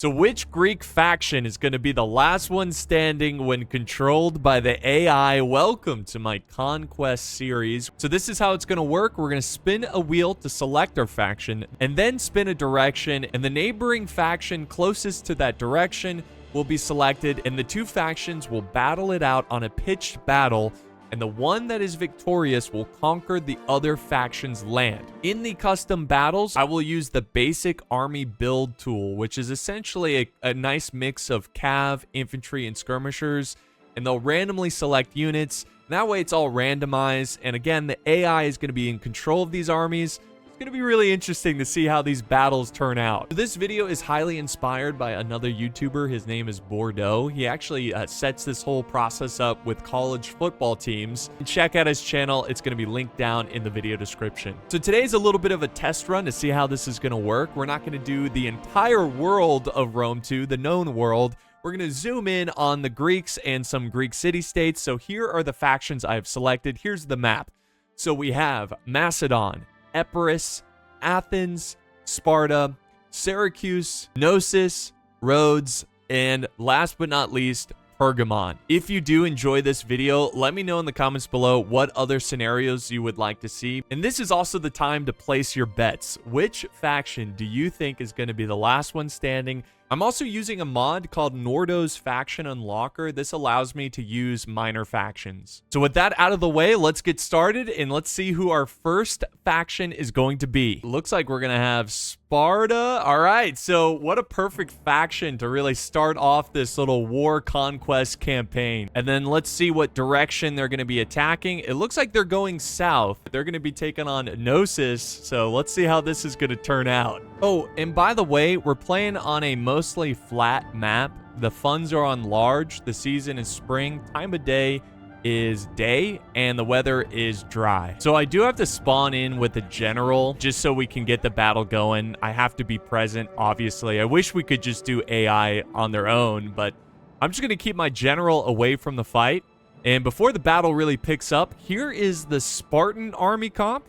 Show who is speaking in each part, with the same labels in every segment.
Speaker 1: So which Greek faction is going to be the last one standing when controlled by the AI? Welcome to my Conquest series. So this is how it's going to work. We're going to spin a wheel to select our faction and then spin a direction, and the neighboring faction closest to that direction will be selected, and the two factions will battle it out on a pitched battle, and the one that is victorious will conquer the other faction's land. In the custom battles, I will use the basic army build tool, which is essentially a nice mix of cav, infantry, and skirmishers, and they'll randomly select units. That way it's all randomized, and again, the AI is going to be in control of these armies. It's going to be really interesting to see how these battles turn out. This video is highly inspired by another YouTuber. His name is Bordeaux. He actually sets this whole process up with college football teams. Check out his channel. It's going to be linked down in the video description. So today's a little bit of a test run to see how this is going to work. We're not going to do the entire world of Rome 2, the known world. We're going to zoom in on the Greeks and some Greek city-states. So here are the factions I've selected. Here's the map. So we have Macedon, Epirus, Athens, Sparta, Syracuse, Knossos, Rhodes, and last but not least, Pergamon. If you do enjoy this video, let me know in the comments below what other scenarios you would like to see. And this is also the time to place your bets. Which faction do you think is going to be the last one standing? I'm also using a mod called Nordo's Faction Unlocker. This allows me to use minor factions. So with that out of the way, let's get started and let's see who our first faction is going to be. Looks like we're going to have Sparta. All right, so what a perfect faction to really start off this little war conquest campaign. And then let's see what direction they're going to be attacking. It looks like they're going south. They're going to be taking on Knossos. So let's see how this is going to turn out. Oh, and by the way, we're playing on a mostly flat map. The funds are on large. The season is spring. Time of day is day, and the weather is dry. So I do have to spawn in with a general just so we can get the battle going. I have to be present, obviously. I wish we could just do AI on their own, but I'm just going to keep my general away from the fight. And before the battle really picks up, here is the Spartan army comp.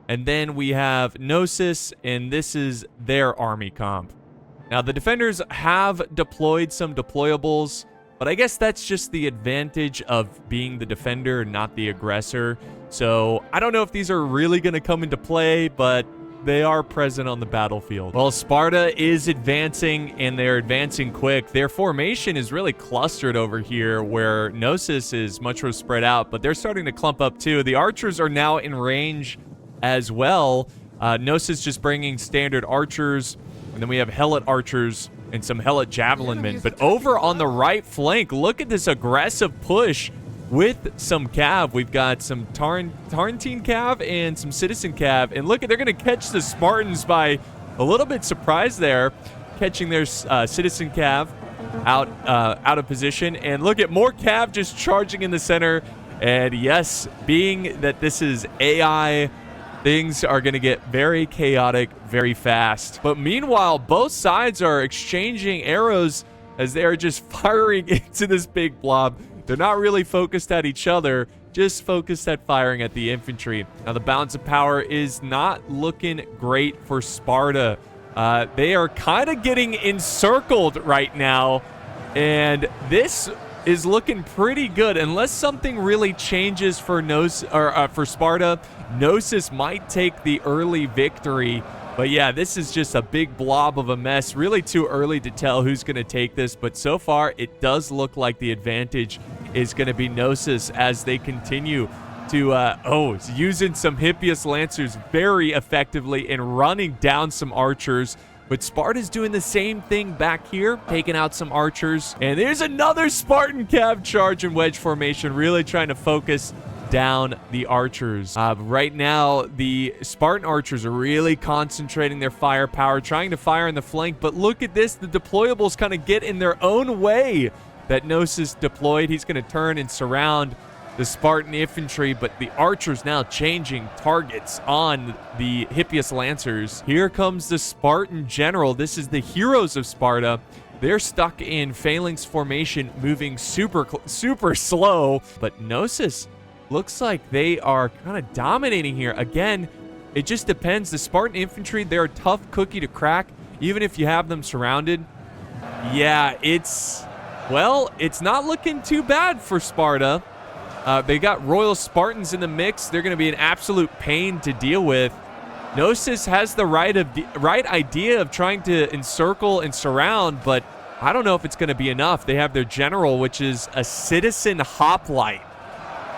Speaker 1: And then we have Knossos, and this is their army comp. Now, the defenders have deployed some deployables, but I guess that's just the advantage of being the defender, not the aggressor. So I don't know if these are really going to come into play, but they are present on the battlefield. Well, Sparta is advancing, and they're advancing quick. Their formation is really clustered over here, where Knossos is much more spread out, but they're starting to clump up too. The archers are now in range as well. Knossos just bringing standard archers, and then we have Helot archers and some Helot javelin men. But over on the right flank, look at this aggressive push with some cav. We've got some Tarentine cav and some citizen cav, and look, they're going to catch the Spartans by a little bit surprised there, catching their citizen cav out of position. And look at more cav just charging in the center. And yes, being that this is AI, things are going to get very chaotic very fast. But meanwhile, both sides are exchanging arrows as they are just firing into this big blob. They're not really focused at each other, just focused at firing at the infantry. Now, the balance of power is not looking great for Sparta. They are kind of getting encircled right now, and this is looking pretty good. Unless something really changes for Sparta, Knossos might take the early victory. But yeah, this is just a big blob of a mess. Really too early to tell who's going to take this, but so far it does look like the advantage is going to be Knossos as they continue to using some Hippias Lancers very effectively and running down some archers. But Sparta's doing the same thing back here, taking out some archers. And there's another Spartan cav charge in wedge formation, really trying to focus down the archers. Right now, the Spartan archers are really concentrating their firepower, trying to fire in the flank. But look at this, the deployables kind of get in their own way that Knossos deployed. He's going to turn and surround the Spartan infantry, but the archers now changing targets on the Hippias Lancers. Here comes the Spartan general. This is the heroes of Sparta. They're stuck in phalanx formation, moving super slow, but Knossos looks like they are kind of dominating here. Again, it just depends. The Spartan infantry, they're a tough cookie to crack, even if you have them surrounded. Yeah, well, it's not looking too bad for Sparta. They got Royal Spartans in the mix. They're going to be an absolute pain to deal with. Gnosis has the right idea of trying to encircle and surround, but I don't know if it's going to be enough. They have their general, which is a citizen hoplite.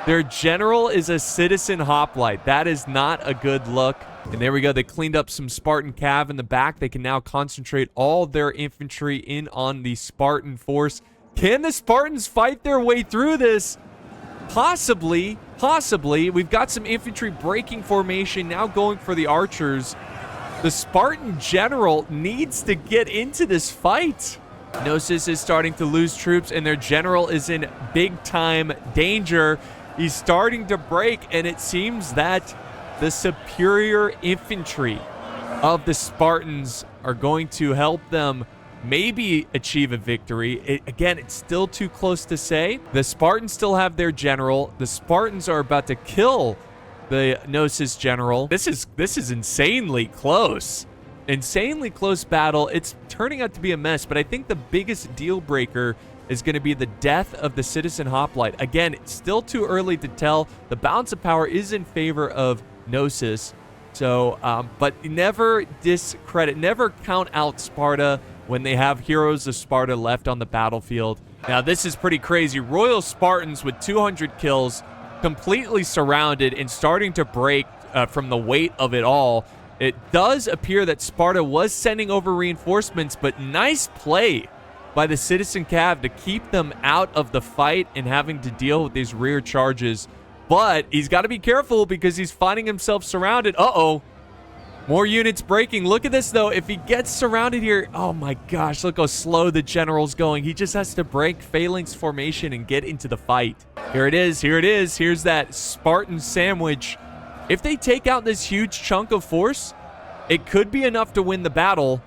Speaker 1: Their general is a citizen hoplite. That is not a good look. And there we go. They cleaned up some Spartan cav in the back. They can now concentrate all their infantry in on the Spartan force. Can the Spartans fight their way through this? Possibly. We've got some infantry breaking formation, now going for the archers. The Spartan general needs to get into this fight. Gnosis is starting to lose troops, and their general is in big-time danger. He's starting to break, and it seems that the superior infantry of the Spartans are going to help them maybe achieve a victory. Again, it's still too close to say. The Spartans still have their general. The Spartans are about to kill the Gnosis general. This is insanely close. Insanely close battle. It's turning out to be a mess, but I think the biggest deal breaker is going to be the death of the citizen hoplite. Again, it's still too early to tell. The balance of power is in favor of Gnosis. So, but never discredit, never count out Sparta when they have heroes of Sparta left on the battlefield. Now, this is pretty crazy. Royal Spartans with 200 kills, completely surrounded and starting to break from the weight of it all. It does appear that Sparta was sending over reinforcements, but nice play by the Citizen Cav to keep them out of the fight and having to deal with these rear charges. But he's got to be careful because he's finding himself surrounded. Uh-oh. More units breaking. Look at this, though. If he gets surrounded here, oh my gosh, look how slow the general's going. He just has to break Phalanx formation and get into the fight. Here it is. Here it is. Here's that Spartan sandwich. If they take out this huge chunk of force, it could be enough to win the battle,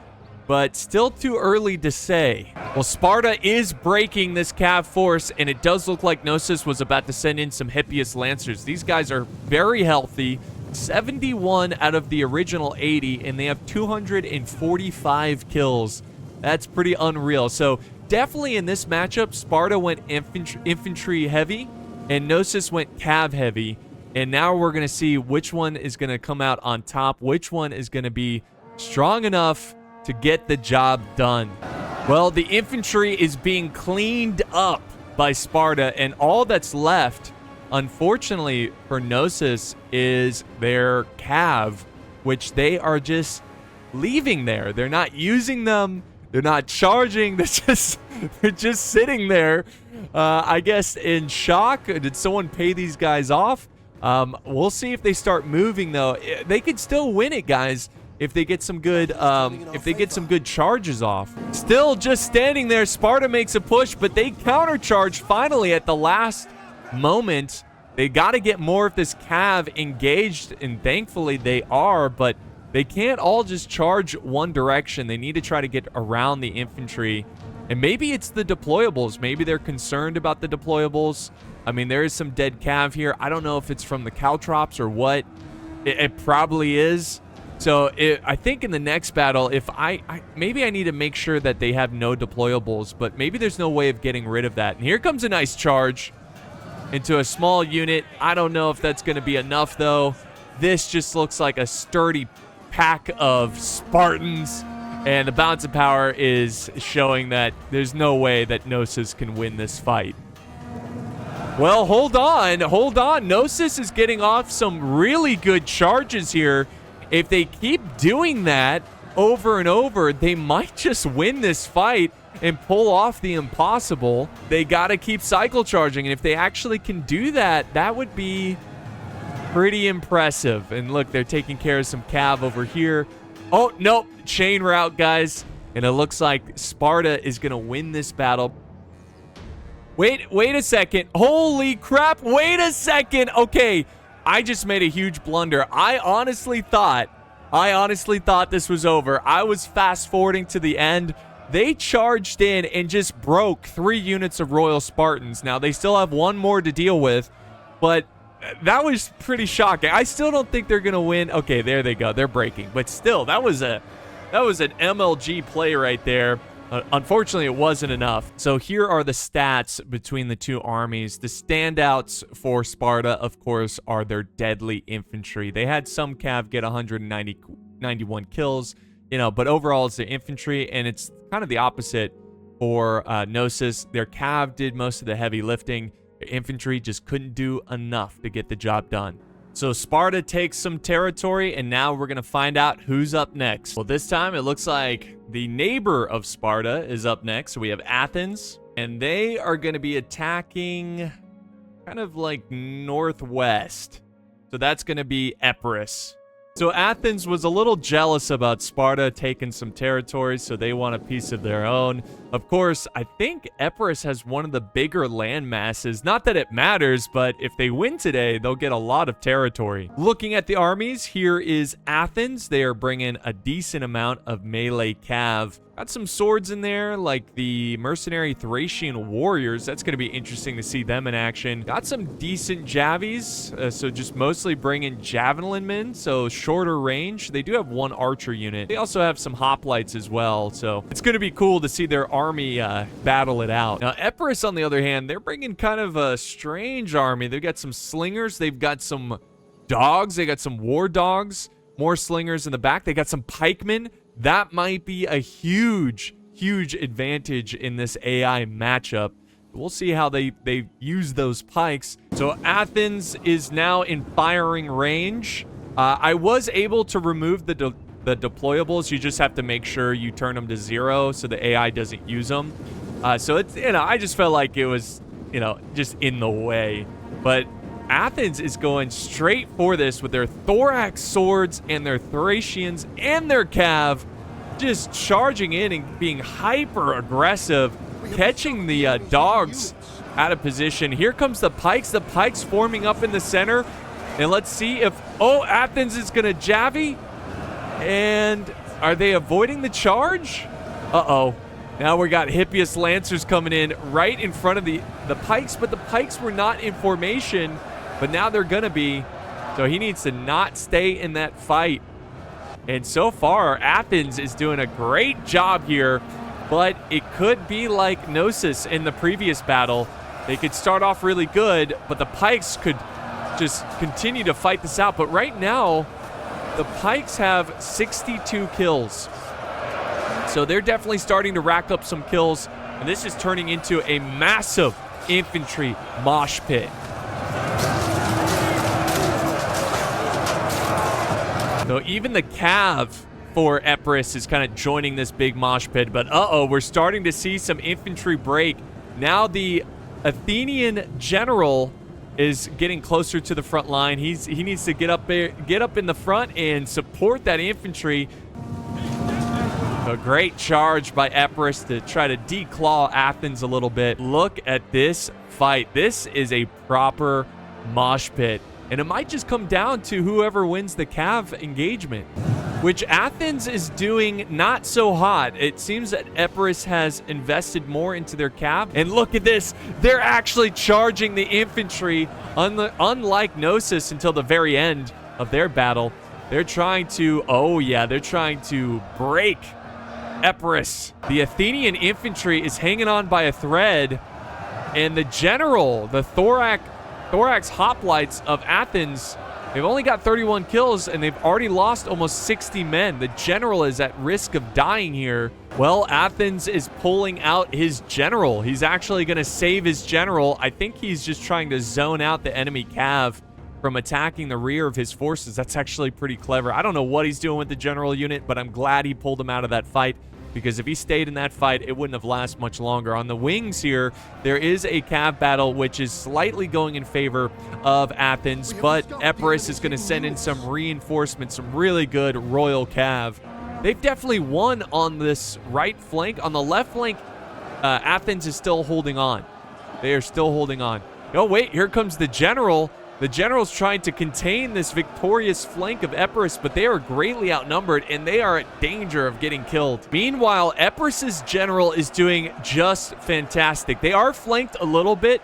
Speaker 1: but still too early to say. Well, Sparta is breaking this Cav force, and it does look like Gnosis was about to send in some Hippias Lancers. These guys are very healthy. 71 out of the original 80, and they have 245 kills. That's pretty unreal. So definitely in this matchup, Sparta went infantry heavy, and Gnosis went Cav heavy. And now we're going to see which one is going to come out on top, which one is going to be strong enough to get the job done. Well, the infantry is being cleaned up by Sparta, and all that's left, unfortunately for Gnosis, is their Cav, which they are just leaving there. They're not using them. They're not charging. They're just sitting there, I guess, in shock. Did someone pay these guys off? We'll see if they start moving, though. They could still win it, guys, if they get some good charges off. Still just standing there. Sparta makes a push, but they countercharge finally at the last moment. They got to get more of this Cav engaged, and thankfully they are, but they can't all just charge one direction. They need to try to get around the infantry, and maybe it's the deployables. Maybe they're concerned about the deployables. I mean, there is some dead Cav here. I don't know if it's from the caltrops or what. It probably is. So I think in the next battle, if maybe I need to make sure that they have no deployables, but maybe there's no way of getting rid of that. And here comes a nice charge into a small unit. I don't know if that's going to be enough, though. This just looks like a sturdy pack of Spartans, and the balance of power is showing that there's no way that Gnosis can win this fight. Well, hold on. Gnosis is getting off some really good charges here. If they keep doing that over and over, they might just win this fight and pull off the impossible. They got to keep cycle charging, and if they actually can do that, that would be pretty impressive. And look, they're taking care of some Cav over here. Oh, nope. Chain route, guys. And it looks like Sparta is going to win this battle. Wait a second. Holy crap. Wait a second. Okay, I just made a huge blunder. I honestly thought this was over. I was fast forwarding to the end. They charged in and just broke 3 units of Royal Spartans. Now, they still have one more to deal with, but that was pretty shocking. I still don't think they're going to win. Okay, there they go. They're breaking. But still, that was an MLG play right there. Unfortunately, it wasn't enough. So here are the stats between the two armies. The standouts for Sparta, of course, are their deadly infantry. They had some cav get 191 kills, but overall it's the infantry, and it's kind of the opposite for Gnosis. Their cav did most of the heavy lifting. Their infantry just couldn't do enough to get the job done. So Sparta takes some territory, and now we're going to find out who's up next. Well, this time it looks like the neighbor of Sparta is up next. So we have Athens, and they are going to be attacking kind of like northwest. So that's going to be Epirus. So Athens was a little jealous about Sparta taking some territories, so they want a piece of their own. Of course, I think Epirus has one of the bigger land masses. Not that it matters, but if they win today, they'll get a lot of territory. Looking at the armies, here is Athens. They are bringing a decent amount of melee cav. Got some swords in there, like the mercenary Thracian warriors. That's going to be interesting to see them in action. Got some decent javies, so just mostly bringing javelin men, so shorter range. They do have one archer unit. They also have some hoplites as well, so it's going to be cool to see their army battle it out. Now, Epirus, on the other hand, they're bringing kind of a strange army. They've got some slingers. They've got some dogs. They got some war dogs. More slingers in the back. They got some pikemen. That might be a huge advantage in this AI matchup. We'll see how they use those pikes. So Athens is now in firing range. I was able to remove the deployables. You just have to make sure you turn them to 0 so the AI doesn't use them. So it's, I just felt like it was, just in the way. But Athens is going straight for this with their thorax swords and their Thracians and their cav, just charging in and being hyper aggressive, catching the dogs out of position. Here comes the pikes forming up in the center. And let's see if, Athens is going to javy. And are they avoiding the charge? Uh-oh. Now we got Hippias Lancers coming in right in front of the pikes, but the pikes were not in formation. But now they're going to be. So he needs to not stay in that fight. And so far, Athens is doing a great job here. But it could be like Gnosis in the previous battle. They could start off really good, but the pikes could just continue to fight this out. But right now, the pikes have 62 kills. So they're definitely starting to rack up some kills. And this is turning into a massive infantry mosh pit. So even the cav for Epirus is kind of joining this big mosh pit. But we're starting to see some infantry break. Now the Athenian general is getting closer to the front line. He needs to get up there, get up in the front and support that infantry. A great charge by Epirus to try to declaw Athens a little bit. Look at this fight. This is a proper mosh pit. And it might just come down to whoever wins the cav engagement, which Athens is doing not so hot. It seems that Epirus has invested more into their cav. And look at this. They're actually charging the infantry, unlike Gnosis until the very end of their battle. They're trying to, they're trying to break Epirus. The Athenian infantry is hanging on by a thread. And the general, the Thorax hoplites of Athens, they've only got 31 kills, and they've already lost almost 60 men. The general is at risk of dying here. Well, Athens is pulling out his general. He's actually going to save his general. I think he's just trying to zone out the enemy cav from attacking the rear of his forces. That's actually pretty clever. I don't know what he's doing with the general unit, but I'm glad he pulled him out of that fight, because if he stayed in that fight, it wouldn't have lasted much longer. On the wings here, there is a cav battle, which is slightly going in favor of Athens, but Epirus is going to send in some reinforcements, some really good royal cav. They've definitely won on this right flank. On the left flank, Athens is still holding on. They are still holding on. Oh, wait, here comes the general. The general's trying to contain this victorious flank of Epirus, but they are greatly outnumbered, and they are at danger of getting killed. Meanwhile, Epirus's general is doing just fantastic. They are flanked a little bit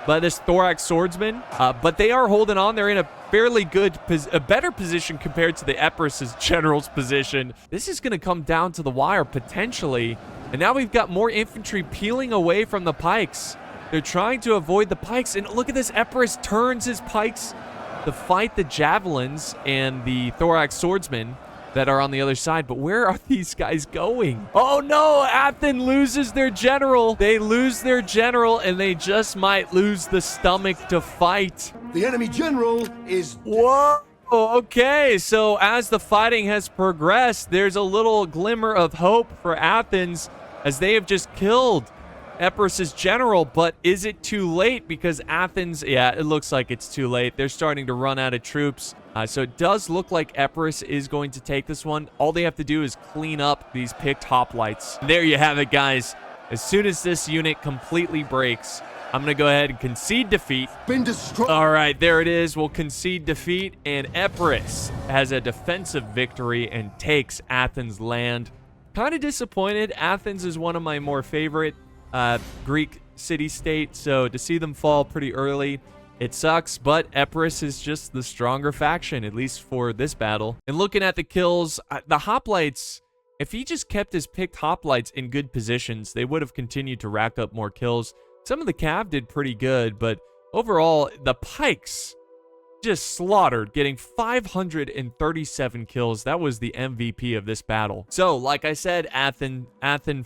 Speaker 1: by this thorax swordsman, but they are holding on. They're in a fairly good, a better position compared to the Epirus's general's position. This is going to come down to the wire, potentially. And now we've got more infantry peeling away from the pikes. They're trying to avoid the pikes. And look at this. Epirus turns his pikes to fight the javelins and the thorax swordsmen that are on the other side. But where are these guys going? Oh no, Athens loses their general. They lose their general, and they just might lose the stomach to fight.
Speaker 2: The enemy general is...
Speaker 1: Whoa. Okay, so as the fighting has progressed, there's a little glimmer of hope for Athens as they have just killed Epirus's general. But is it too late? Because Athens, yeah, it looks like it's too late. They're starting to run out of troops. So it does look like Epirus is going to take this one. All they have to do is clean up these picked hoplites. There you have it, guys. As soon as this unit completely breaks, I'm going to go ahead and concede defeat.
Speaker 2: Been destroyed.
Speaker 1: All right, there it is. We'll concede defeat, and Epirus has a defensive victory and takes Athens' land. Kind of disappointed. Athens is one of my more favorite Greek city-state, so to see them fall pretty early, it sucks, but Epirus is just the stronger faction, at least for this battle. And looking at the kills, the hoplites, if he just kept his picked hoplites in good positions, they would have continued to rack up more kills. Some of the cav did pretty good, but overall, the pikes just slaughtered, getting 537 kills. That was the MVP of this battle. So, like I said, Athens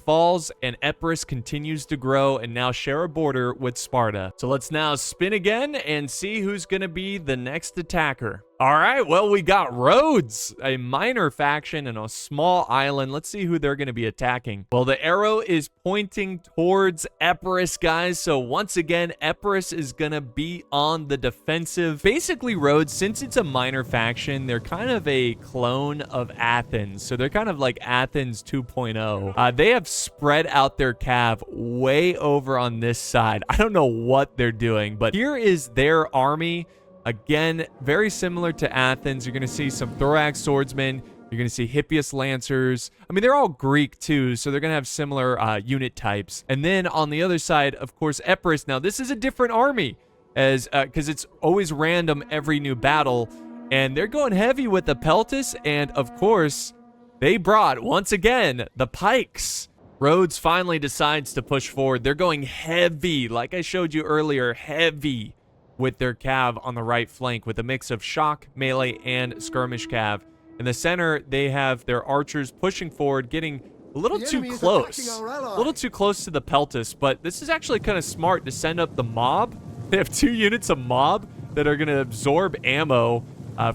Speaker 1: falls, and Epirus continues to grow and now share a border with Sparta. So let's now spin again and see who's going to be the next attacker. All right, well, we got Rhodes, a minor faction and a small island. Let's see who they're going to be attacking. Well, the arrow is pointing towards Epirus, guys. So once again, Epirus is going to be on the defensive. Basically, Rhodes, since it's a minor faction, they're kind of a clone of Athens. So they're kind of like Athens 2.0. They have spread out their cav way over on this side. I don't know what they're doing, but here is their army. Again, very similar to Athens. You're going to see some thorax swordsmen. You're going to see Hippias lancers. I mean, they're all Greek too, so they're going to have similar unit types. And then on the other side, of course, Epirus. Now, this is a different army as because it's always random every new battle. And they're going heavy with the Peltis. And, of course, they brought, once again, the pikes. Rhodes finally decides to push forward. They're going heavy, like I showed you earlier, heavy with their cav on the right flank with a mix of shock, melee, and skirmish cav. In the center, they have their archers pushing forward, getting a little too close. A little too close to the Peltis, but this is actually kind of smart to send up the mob. They have 2 units of mob that are going to absorb ammo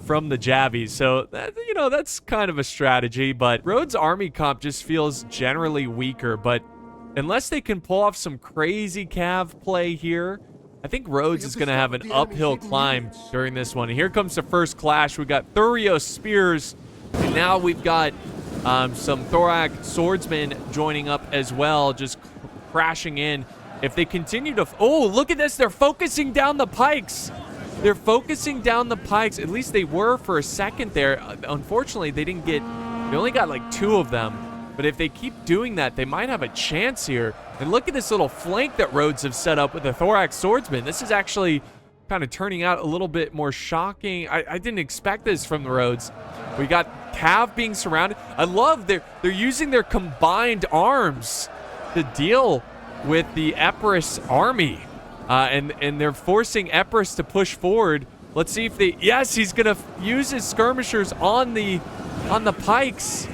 Speaker 1: from the Javies. So, you know, that's kind of a strategy, but Rhodes' army comp just feels generally weaker, but unless they can pull off some crazy cav play here, I think Rhodes is going to have an uphill climb during this one. And here comes the first clash. We got Thurios spears, and now we've got some thorax swordsmen joining up as well, just crashing in. If they continue to... Oh, look at this. They're focusing down the pikes. They're focusing down the pikes. At least they were for a second there. Unfortunately, they didn't get... They only got like 2 of them. But if they keep doing that, they might have a chance here. And look at this little flank that Rhodes have set up with the thorax swordsman. This is actually kind of turning out a little bit more shocking. I didn't expect this from the Rhodes. We got cav being surrounded. I love they're using their combined arms to deal with the Epirus army. And they're forcing Epirus to push forward. Let's see if they... Yes, he's going to use his skirmishers on the pikes.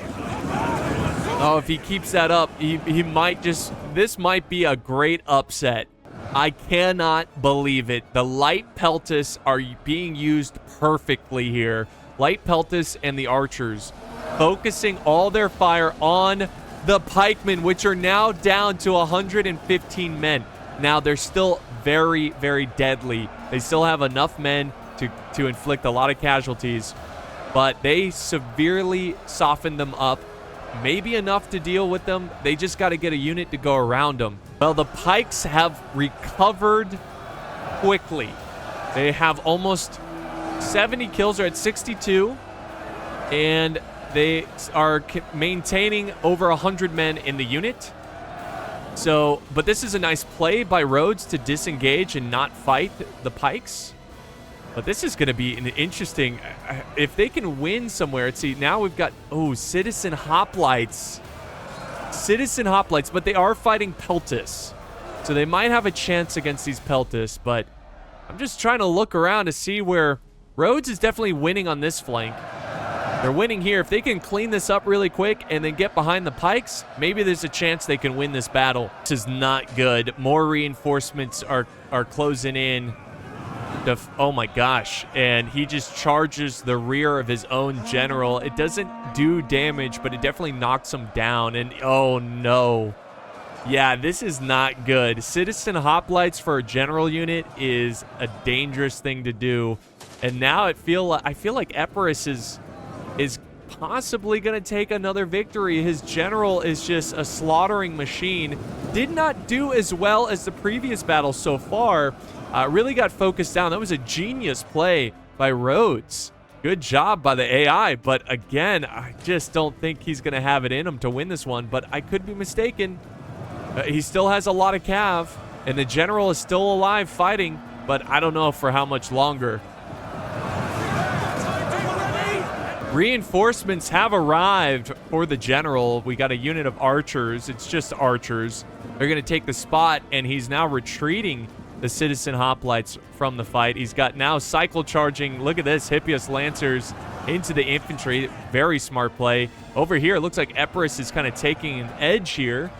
Speaker 1: Oh, if he keeps that up, he might just... This might be a great upset. I cannot believe it. The light Peltis are being used perfectly here. Light Peltis and the archers focusing all their fire on the pikemen, which are now down to 115 men. Now, they're still very, very deadly. They still have enough men to inflict a lot of casualties, but they severely softened them up. Maybe enough to deal with them. They just got to get a unit to go around them. Well, the pikes have recovered quickly. They have almost 70 kills. They're at 62. And they are maintaining over 100 men in the unit. So, but this is a nice play by Rhodes to disengage and not fight the pikes. But this is going to be an interesting... If they can win somewhere... See, now we've got... Oh, Citizen Hoplites. citizen hoplites, but they are fighting Peltis. So they might have a chance against these Peltis, but I'm just trying to look around to see where Rhodes is definitely winning on this flank. They're winning here. If they can clean this up really quick and then get behind the pikes, maybe there's a chance they can win this battle. This is not good. More reinforcements are closing in. Oh my gosh. And he just charges the rear of his own general. It doesn't do damage, but it definitely knocks him down. And oh no. Yeah, this is not good. Citizen hoplites for a general unit is a dangerous thing to do. And now I feel like Epirus is possibly going to take another victory. His general is just a slaughtering machine. Did not do as well as the previous battle so far. Really got focused down. That was a genius play by Rhodes. Good job by the AI. But again, I just don't think he's going to have it in him to win this one. But I could be mistaken. He still has a lot of cav. And the general is still alive fighting. But I don't know for how much longer. Reinforcements have arrived for the general. We got a unit of archers. It's just archers. They're going to take the spot, and he's now retreating the citizen hoplites from the fight. He's got now cycle charging. Look at this. Hippias Lancers into the infantry. Very smart play. Over here, it looks like Epirus is kind of taking an edge here.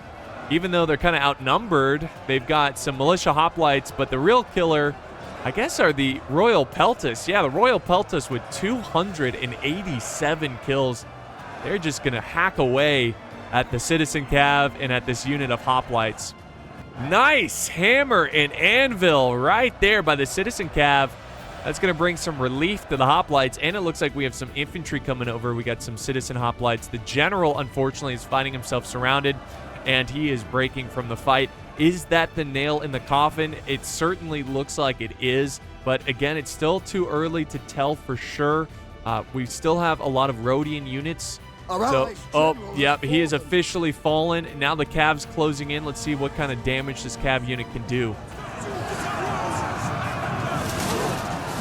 Speaker 1: Even though they're kind of outnumbered, they've got some militia hoplites, but the real killer, I guess, are the Royal Peltis. Yeah, the Royal Peltis with 287 kills. They're just going to hack away at the Citizen Cav and at this unit of hoplites. Nice hammer and anvil right there by the Citizen Cav. That's going to bring some relief to the hoplites, and it looks like we have some infantry coming over. We got some Citizen hoplites. The general, unfortunately, is finding himself surrounded, and he is breaking from the fight. Is that the nail in the coffin? It certainly looks like it is, but again, it's still too early to tell for sure. We still have a lot of Rhodian units. So, oh, yep, he is officially fallen. Now the Cav's closing in. Let's see what kind of damage this Cav unit can do.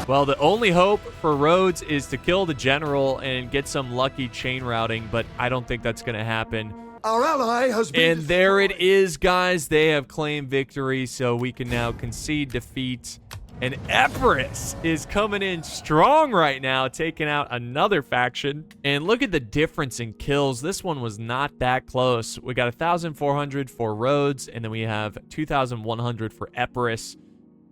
Speaker 1: Well, the only hope for Rhodes is to kill the general and get some lucky chain routing, but I don't think that's going to happen.
Speaker 2: Our ally has been
Speaker 1: And there it is, guys. They have claimed victory, so we can now concede defeat. And Epirus is coming in strong right now, taking out another faction. And look at the difference in kills. This one was not that close. We got 1,400 for Rhodes, and then we have 2,100 for Epirus.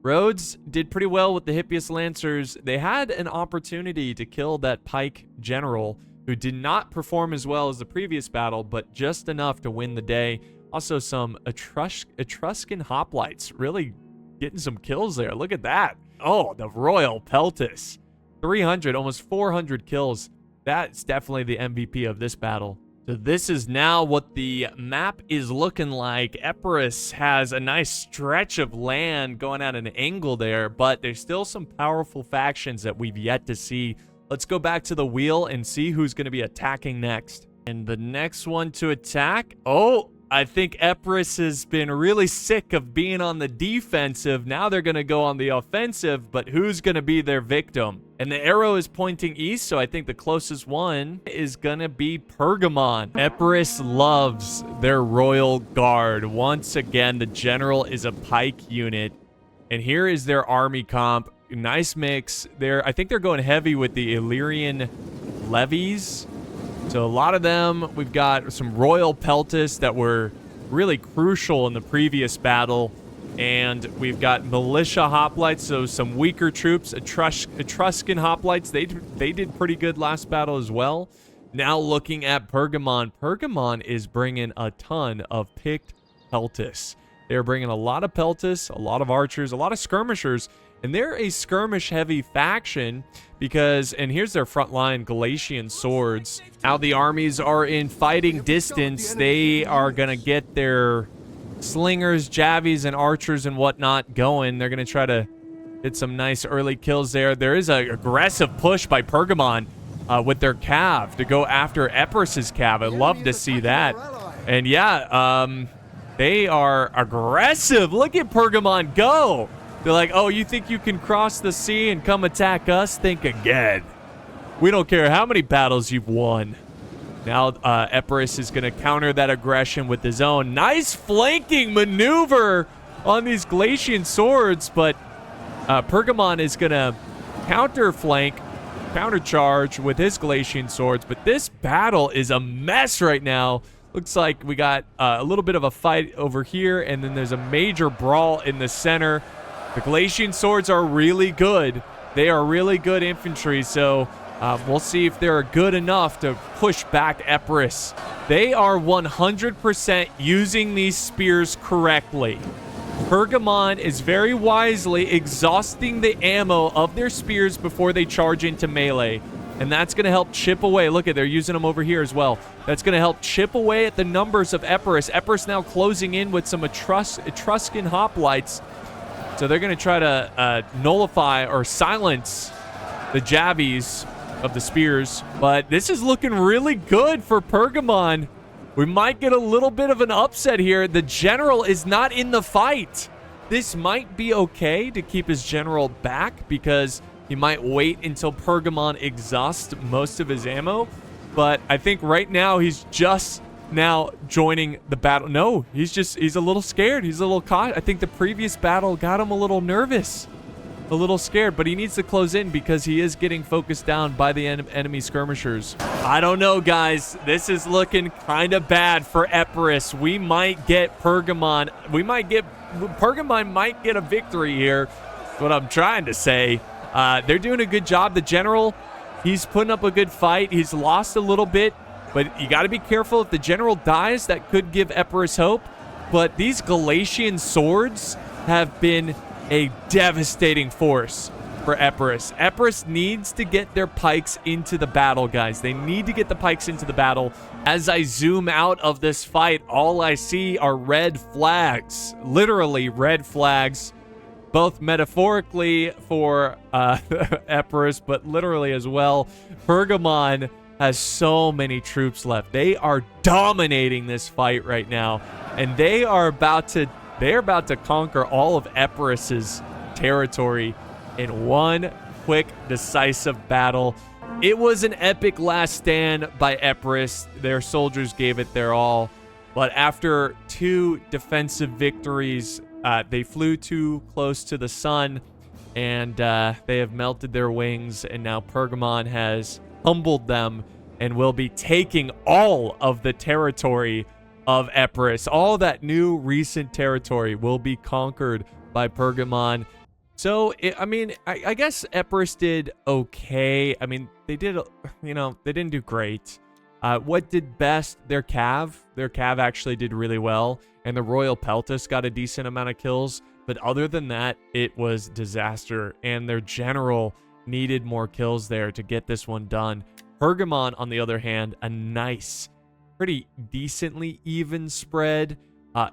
Speaker 1: Rhodes did pretty well with the Hippias Lancers. They had an opportunity to kill that Pike general, who did not perform as well as the previous battle, but just enough to win the day. Also, some Etruscan hoplites really getting some kills there. Look at that. Oh, the Royal Peltis. 300, almost 400 kills. That's definitely the MVP of this battle. So this is now what the map is looking like. Epirus has a nice stretch of land going at an angle there, but there's still some powerful factions that we've yet to see. Let's go back to the wheel and see who's going to be attacking next. And the next one to attack, oh, I think Epirus has been really sick of being on the defensive. Now they're going to go on the offensive, but who's going to be their victim? And the arrow is pointing east, so I think the closest one is going to be Pergamon. Epirus loves their royal guard. Once again, the general is a pike unit. And here is their army comp. Nice mix. I think they're going heavy with the Illyrian levies. So a lot of them. We've got some Royal Peltis that were really crucial in the previous battle. And we've got militia hoplites, so some weaker troops. Etruscan hoplites, they did pretty good last battle as well. Now looking at Pergamon. Pergamon is bringing a ton of picked Peltis. They're bringing a lot of Peltis, a lot of archers, a lot of skirmishers. And they're a skirmish-heavy faction because, and here's their front line, Galatian swords. Now the armies are in fighting distance. They are going to get their slingers, javies, and archers and whatnot going. They're going to try to get some nice early kills there. There is an aggressive push by Pergamon with their cav to go after Epirus's cav. I love to see that. And yeah, they are aggressive. Look at Pergamon go. They're like, oh, you think you can cross the sea and come attack us? Think again. We don't care how many battles you've won. Now Epirus is going to counter that aggression with his own. Nice flanking maneuver on these Glacian swords, but Pergamon is going to countercharge with his Glacian swords. But this battle is a mess right now. Looks like we got a little bit of a fight over here, and then there's a major brawl in the center. The Glacian swords are really good. They are really good infantry, so we'll see if they're good enough to push back Epirus. They are 100% using these spears correctly. Pergamon is very wisely exhausting the ammo of their spears before they charge into melee. And that's going to help chip away. Look at, they're using them over here as well. That's going to help chip away at the numbers of Epirus. Epirus now closing in with some Etruscan hoplites. So they're going to try to nullify or silence the jabbies of the spears. But this is looking really good for Pergamon. We might get a little bit of an upset here. The general is not in the fight. This might be okay to keep his general back because he might wait until Pergamon exhausts most of his ammo. But I think right now he's just now joining the battle. No, he's a little scared. He's a little caught. I think the previous battle got him a little nervous, a little scared, but he needs to close in because he is getting focused down by the enemy skirmishers. I don't know, guys. This is looking kind of bad for Epirus. We might get Pergamon. Pergamon might get a victory here. That's what I'm trying to say. They're doing a good job. The general, he's putting up a good fight. He's lost a little bit, but you got to be careful. If the general dies, that could give Epirus hope. But these Galatian swords have been a devastating force for Epirus. Epirus needs to get their pikes into the battle, guys. They need to get the pikes into the battle. As I zoom out of this fight, all I see are red flags. Literally red flags. Both metaphorically for Epirus, but literally as well. Pergamon has so many troops left. They are dominating this fight right now, and they are about to conquer all of Epirus's territory in one quick, decisive battle. It was an epic last stand by Epirus. Their soldiers gave it their all, but after 2 defensive victories, they flew too close to the sun, and they have melted their wings, and now Pergamon has humbled them and will be taking all of the territory of Epirus. All that new recent territory will be conquered by Pergamon. So, I guess Epirus did okay. I mean, they didn't do great. What did best? Their Cav. Their Cav actually did really well. And the Royal Peltus got a decent amount of kills. But other than that, it was disaster. And their general needed more kills there to get this one done. Pergamon, on the other hand, a nice, pretty decently even spread.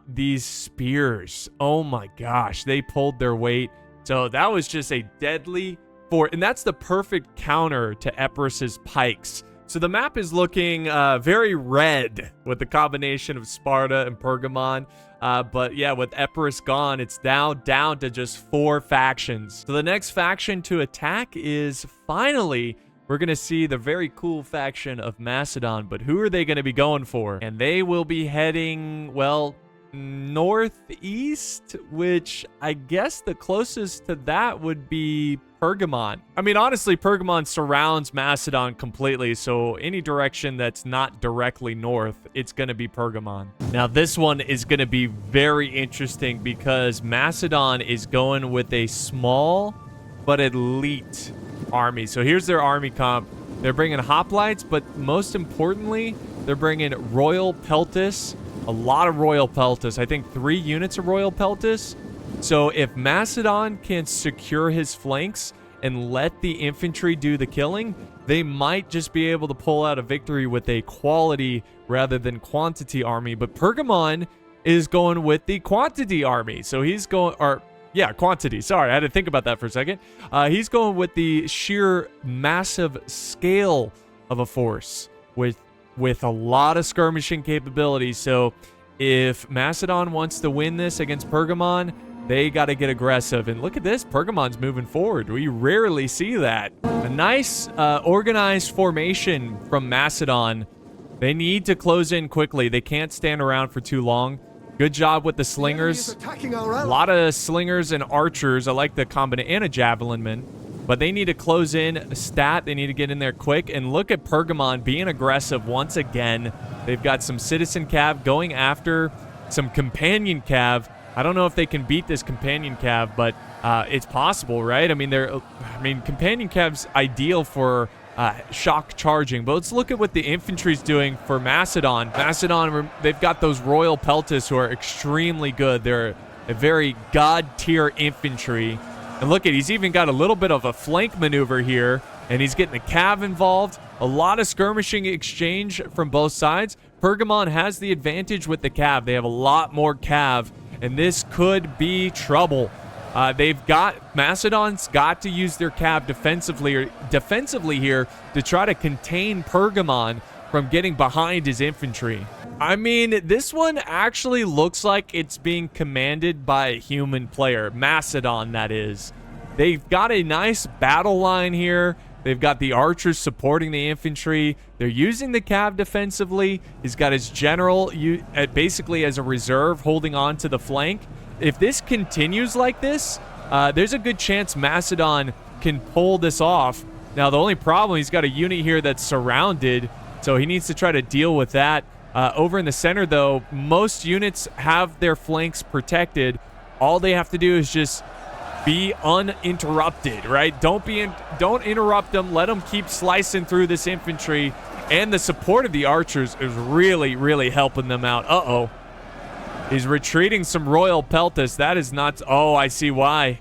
Speaker 1: These spears, oh my gosh, they pulled their weight. So that was just a deadly fort. And that's the perfect counter to Epirus's pikes. So the map is looking very red with the combination of Sparta and Pergamon. But yeah, with Epirus gone, it's now down to just 4 factions. So the next faction to attack is finally, we're going to see the very cool faction of Macedon. But who are they going to be going for? And they will be heading, well, northeast, which I guess the closest to that would be Pergamon. I mean, honestly, Pergamon surrounds Macedon completely, so any direction that's not directly north, it's going to be Pergamon. Now, this one is going to be very interesting because Macedon is going with a small but elite army. So here's their army comp. They're bringing hoplites, but most importantly, they're bringing Royal Peltus. A lot of Royal Peltus. I think 3 units of Royal Peltus. So if Macedon can secure his flanks and let the infantry do the killing, they might just be able to pull out a victory with a quality rather than quantity army. But Pergamon is going with the quantity army. So he's going, quantity. Sorry, I had to think about that for a second. He's going with the sheer massive scale of a force with a lot of skirmishing capabilities. So if Macedon wants to win this against Pergamon, they got to get aggressive. And look at this, Pergamon's moving forward. We rarely see that. A nice organized formation from Macedon. They need to close in quickly. They can't stand around for too long. Good job with the slingers. A lot of slingers and archers. I like the combination, and a javelin man. But they need to close in stat. They need to get in there quick. And look at Pergamon being aggressive once again. They've got some citizen cav going after some companion cav. I don't know if they can beat this companion cav, but it's possible, right? I mean, companion cav's ideal for shock charging. But let's look at what the infantry's doing for Macedon. Macedon, they've got those Royal Peltas who are extremely good. They're a very god-tier infantry. And look at, he's even got a little bit of a flank maneuver here, and he's getting the cav involved. A lot of skirmishing exchange from both sides. Pergamon has the advantage with the cav. They have a lot more cav, and this could be trouble. Macedon's got to use their cav defensively here to try to contain Pergamon from getting behind his infantry. I mean, this one actually looks like it's being commanded by a human player. Macedon, that is. They've got a nice battle line here. They've got the archers supporting the infantry. They're using the cav defensively. He's got his general basically as a reserve holding on to the flank. If this continues like this, there's a good chance Macedon can pull this off. Now, the only problem, he's got a unit here that's surrounded, so he needs to try to deal with that. Over in the center, though, most units have their flanks protected. All they have to do is just be uninterrupted, right? Don't interrupt them. Let them keep slicing through this infantry. And the support of the archers is really, really helping them out. Uh-oh. He's retreating some Royal Peltas. That is not... Oh, I see why.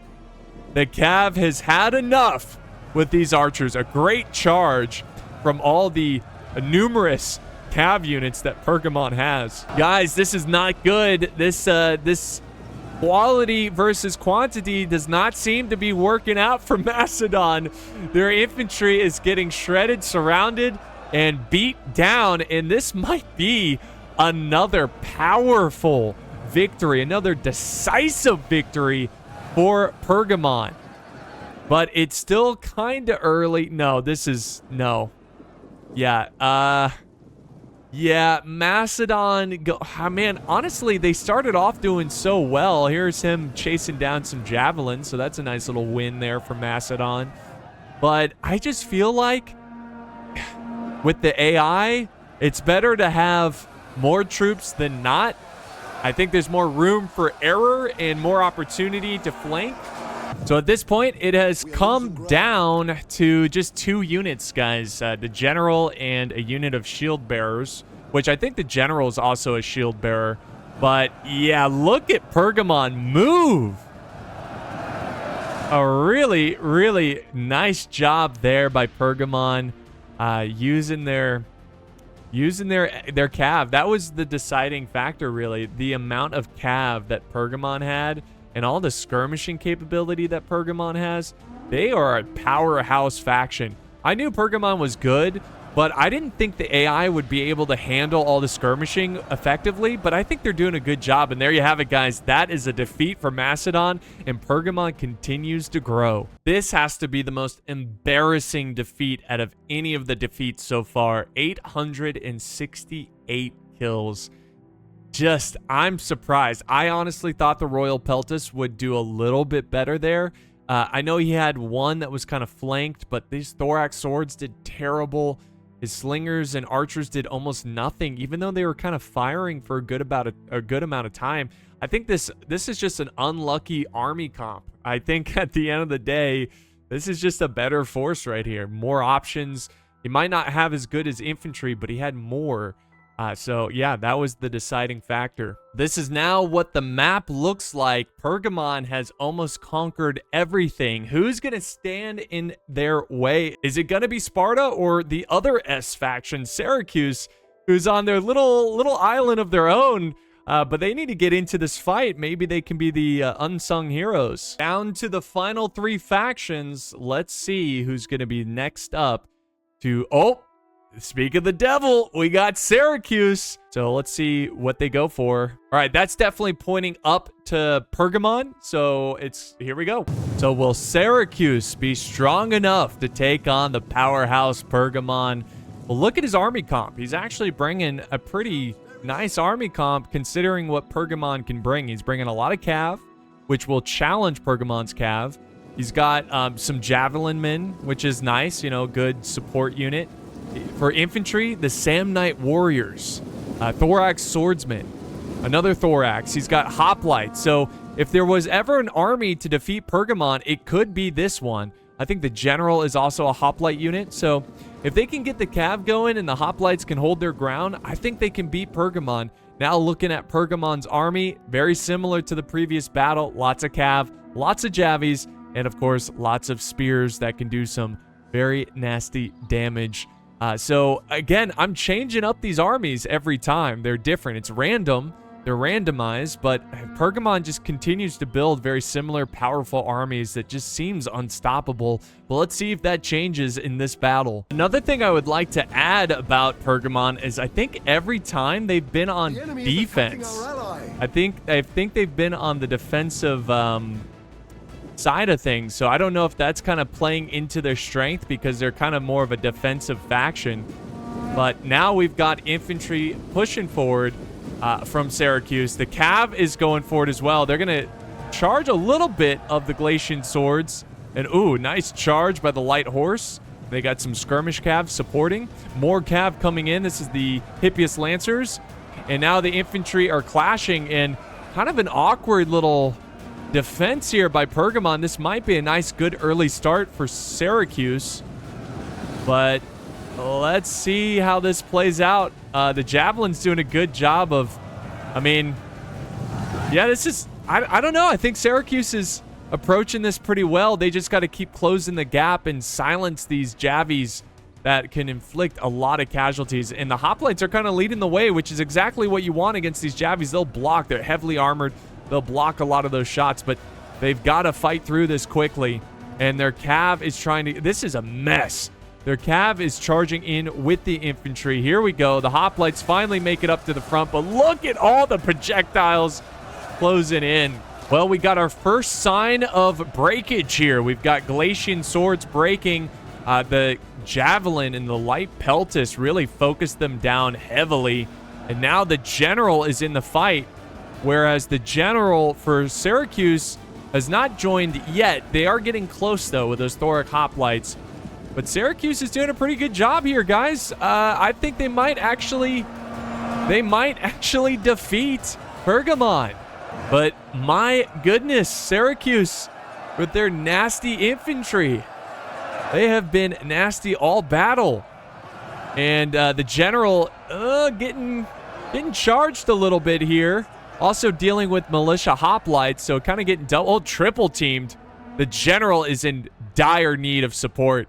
Speaker 1: The cav has had enough with these archers. A great charge from all the numerous cav units that Pergamon has. Guys, this is not good. This quality versus quantity does not seem to be working out for Macedon. Their infantry is getting shredded, surrounded, and beat down, and this might be another powerful victory, another decisive victory for Pergamon. But it's still kind of early. No, this is... No. Yeah, Macedon... man, honestly, they started off doing so well. Here's him chasing down some javelins, so that's a nice little win there for Macedon. But I just feel like with the AI, it's better to have more troops than not. I think there's more room for error and more opportunity to flank. So at this point, it has come down to just 2 units, guys. The general and a unit of shield bearers, which I think the general is also a shield bearer. But yeah, look at Pergamon move. A really, really nice job there by Pergamon, using their cav. That was the deciding factor, really. The amount of cav that Pergamon had and all the skirmishing capability that Pergamon has. They are a powerhouse faction. I knew Pergamon was good, but I didn't think the AI would be able to handle all the skirmishing effectively, but I think they're doing a good job. And there you have it, guys. That is a defeat for Macedon, and Pergamon continues to grow. This has to be the most embarrassing defeat out of any of the defeats so far. 868 kills. I'm surprised. I honestly thought the Royal Peltas would do a little bit better there. I know he had one that was kind of flanked, but these thorax swords did terrible. His slingers and archers did almost nothing, even though they were kind of firing for a good amount of time. I think this is just an unlucky army comp. I think at the end of the day, this is just a better force right here. More options. He might not have as good as infantry, but he had more. So yeah, that was the deciding factor. This is now what the map looks like. Pergamon has almost conquered everything. Who's going to stand in their way? Is it going to be Sparta or the other S faction, Syracuse, who's on their little island of their own? But they need to get into this fight. Maybe they can be the unsung heroes. Down to the final 3 factions. Let's see who's going to be next up to... Oh! Speak of the devil, we got Syracuse. So let's see what they go for. All right, that's definitely pointing up to Pergamon. So here we go. So will Syracuse be strong enough to take on the powerhouse Pergamon? Well, look at his army comp. He's actually bringing a pretty nice army comp considering what Pergamon can bring. He's bringing a lot of cav, which will challenge Pergamon's cav. He's got some javelin men, which is nice, you know, good support unit. For infantry, the Samnite warriors, thorax swordsmen, another thorax. He's got hoplites. So if there was ever an army to defeat Pergamon, it could be this one. I think the general is also a hoplite unit. So if they can get the cav going and the hoplites can hold their ground, I think they can beat Pergamon. Now looking at Pergamon's army, very similar to the previous battle. Lots of cav, lots of javies, and of course, lots of spears that can do some very nasty damage. So again, I'm changing up these armies every time. They're different. It's random. They're randomized, but Pergamon just continues to build very similar powerful armies that just seems unstoppable. But let's see if that changes in this battle. Another thing I would like to add about Pergamon is I think every time they've been on defense. I think they've been on the defensive side of things. So I don't know if that's kind of playing into their strength because they're kind of more of a defensive faction. But now we've got infantry pushing forward from Syracuse. The cav is going forward as well. They're going to charge a little bit of the Glacian swords. And ooh, nice charge by the light horse. They got some skirmish cav supporting. More cav coming in. This is the Hippias Lancers. And now the infantry are clashing in kind of an awkward little defense here by Pergamon. This might be a nice, good early start for Syracuse. But let's see how this plays out. The Javelin's doing a good job of, I mean, yeah, this is, I don't know. I think Syracuse is approaching this pretty well. They just got to keep closing the gap and silence these Javies that can inflict a lot of casualties. And the hoplites are kind of leading the way, which is exactly what you want against these Javies. They'll block. They're heavily armored. They'll block a lot of those shots, but they've got to fight through this quickly. And their cav is trying to, this is a mess. Their cav is charging in with the infantry. Here we go. The hoplites finally make it up to the front, but look at all the projectiles closing in. Well, we got our first sign of breakage here. We've got Glacian swords breaking. The javelin and the light peltis really focused them down heavily. And now the general is in the fight, whereas the general for Syracuse has not joined yet. They are getting close, though, with those Thoric hoplites. But Syracuse is doing a pretty good job here, guys. I think they might actually defeat Pergamon. But my goodness, Syracuse with their nasty infantry. They have been nasty all battle. And the general getting charged a little bit here. Also dealing with militia hoplites, so kind of getting triple teamed. The general is in dire need of support.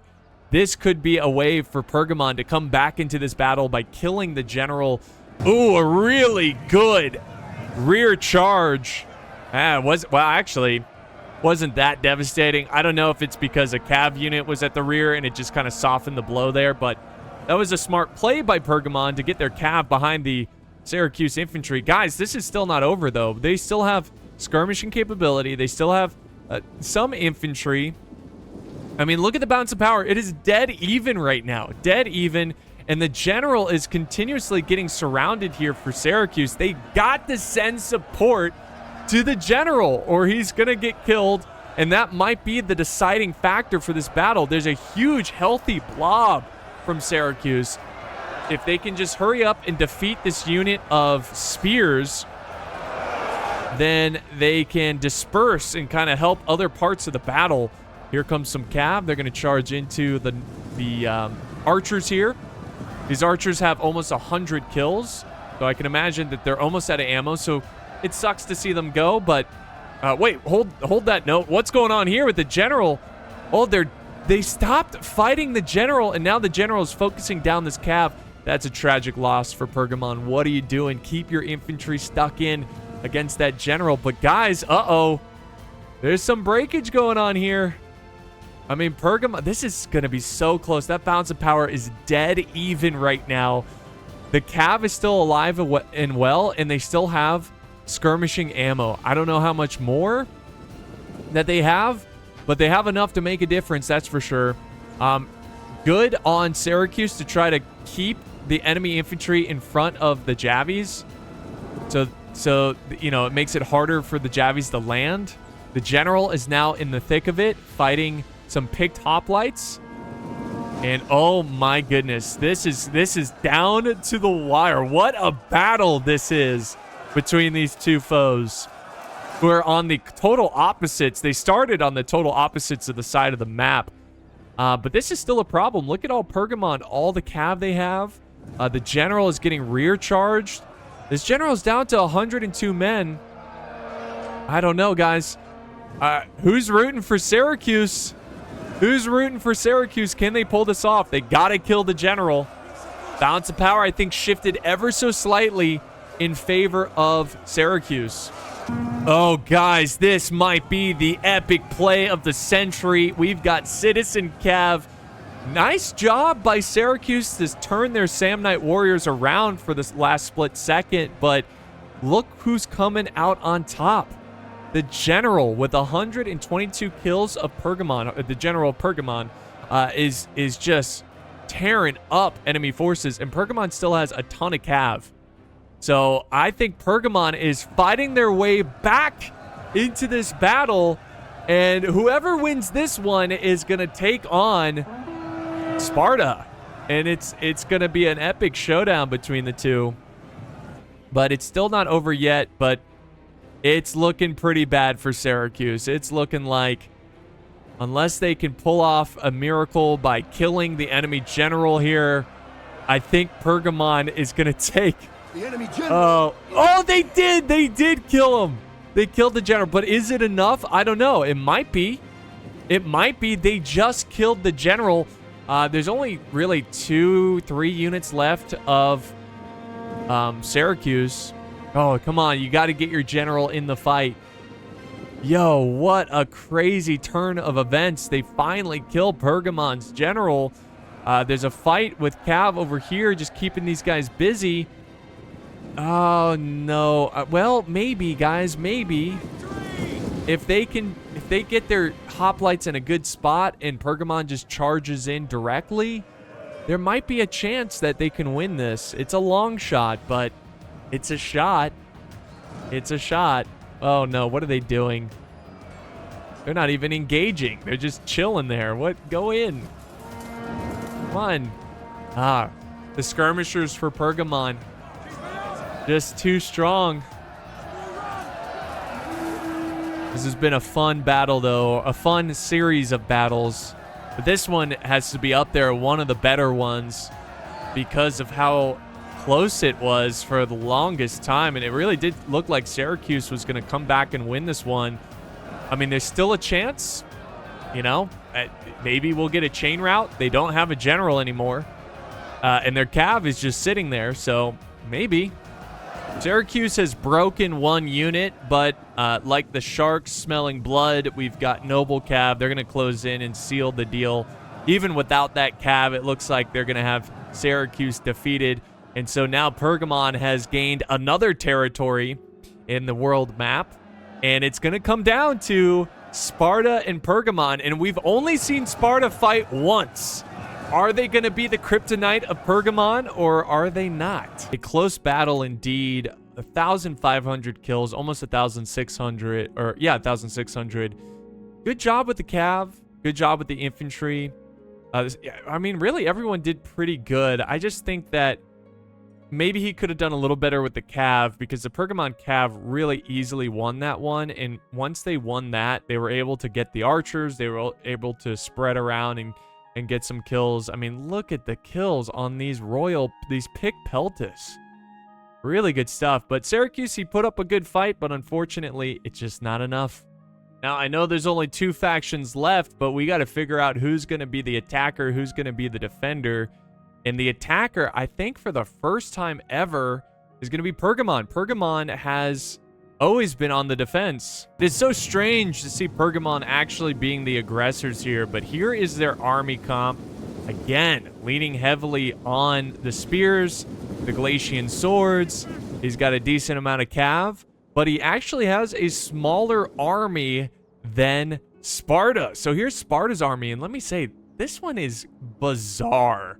Speaker 1: This could be a way for Pergamon to come back into this battle by killing the general. Ooh, a really good rear charge. Actually, wasn't that devastating. I don't know if it's because a cav unit was at the rear and it just kind of softened the blow there, but that was a smart play by Pergamon to get their cav behind the Syracuse infantry. Guys, this is still not over, though. They still have skirmishing capability. They still have some infantry. I mean, look at the balance of power. It is dead even right now. Dead even. And the general is continuously getting surrounded here for Syracuse. They got to send support to the general or he's going to get killed. And that might be the deciding factor for this battle. There's a huge, healthy blob from Syracuse. If they can just hurry up and defeat this unit of spears, then they can disperse and kind of help other parts of the battle. Here comes some cav. They're going to charge into the archers here. These archers have almost 100 kills, so I can imagine that they're almost out of ammo, so it sucks to see them go, but wait, hold that note. What's going on here with the general? Oh, they stopped fighting the general, and now the general is focusing down this cav. That's a tragic loss for Pergamon. What are you doing? Keep your infantry stuck in against that general. But guys, there's some breakage going on here. I mean, Pergamon, this is going to be so close. That balance of power is dead even right now. The cav is still alive and well, and they still have skirmishing ammo. I don't know how much more that they have, but they have enough to make a difference, that's for sure. good on Syracuse to try to keep the enemy infantry in front of the Javies. So you know, it makes it harder for the Javies to land. The general is now in the thick of it, fighting some picked hoplites. And oh my goodness, this is down to the wire. What a battle this is between these two foes, who are on the total opposites. They started on the total opposites of the side of the map. But this is still a problem. Look at all Pergamon, all the cav they have. The general is getting rear charged. This general is down to 102 men. I don't know, guys. Who's rooting for Syracuse? Who's rooting for Syracuse? Can they pull this off? They gotta kill the general. Balance of power, I think, shifted ever so slightly in favor of Syracuse. Oh, guys, this might be the epic play of the century. We've got Citizen Cav. Nice job by Syracuse to turn their Samnite Warriors around for this last split second, but look who's coming out on top. The general with 122 kills of Pergamon, the general of Pergamon, is just tearing up enemy forces, and Pergamon still has a ton of cav. So I think Pergamon is fighting their way back into this battle, and whoever wins this one is going to take on Sparta, and it's going to be an epic showdown between the two. But it's still not over yet, but it's looking pretty bad for Syracuse. It's looking like, unless they can pull off a miracle by killing the enemy general here, I think Pergamon is going to take...
Speaker 2: The enemy general.
Speaker 1: Oh, they did. They did kill him. They killed the general. But is it enough? I don't know. It might be. It might be. They just killed the general. There's only really 2-3 units left of Syracuse. Oh, come on. You got to get your general in the fight. Yo, what a crazy turn of events. They finally kill Pergamon's general. There's a fight with Cav over here, just keeping these guys busy. Oh, no. Well, maybe, guys. Maybe. If they get their hoplites in a good spot and Pergamon just charges in directly, there might be a chance that they can win this. It's a long shot, but it's a shot. It's a shot. Oh, no. What are they doing? They're not even engaging. They're just chilling there. What? Go in. Come on. The skirmishers for Pergamon. Just too strong. This has been a fun battle, though. A fun series of battles. But this one has to be up there, one of the better ones, because of how close it was for the longest time. And it really did look like Syracuse was going to come back and win this one. I mean, there's still a chance. You know, maybe we'll get a chain route. They don't have a general anymore. And their cav is just sitting there, so maybe. Syracuse has broken one unit, but like the Sharks smelling blood, we've got Noble Cav. They're going to close in and seal the deal. Even without that Cav, it looks like they're going to have Syracuse defeated. And so now Pergamon has gained another territory in the world map. And it's going to come down to Sparta and Pergamon. And we've only seen Sparta fight once. Are they going to be the kryptonite of Pergamon, or are they not? A close battle indeed. 1,500 kills, almost 1,600, or yeah, 1,600. Good job with the cav. Good job with the infantry. I mean, really, everyone did pretty good. I just think that maybe he could have done a little better with the cav, because the Pergamon cav really easily won that one. And once they won that, they were able to get the archers. They were able to spread around and get some kills. I mean, look at the kills on these pick peltis. Really good stuff. But Syracuse, he put up a good fight, but unfortunately, it's just not enough. Now, I know there's only 2 factions left, but we got to figure out who's going to be the attacker, who's going to be the defender. And the attacker, I think for the first time ever, is going to be Pergamon. Pergamon has always been on the defense. It's so strange to see Pergamon actually being the aggressors here, but here is their army comp. Again, leaning heavily on the spears, the Galatian swords. He's got a decent amount of cav, but he actually has a smaller army than Sparta. So here's Sparta's army, and let me say, this one is bizarre.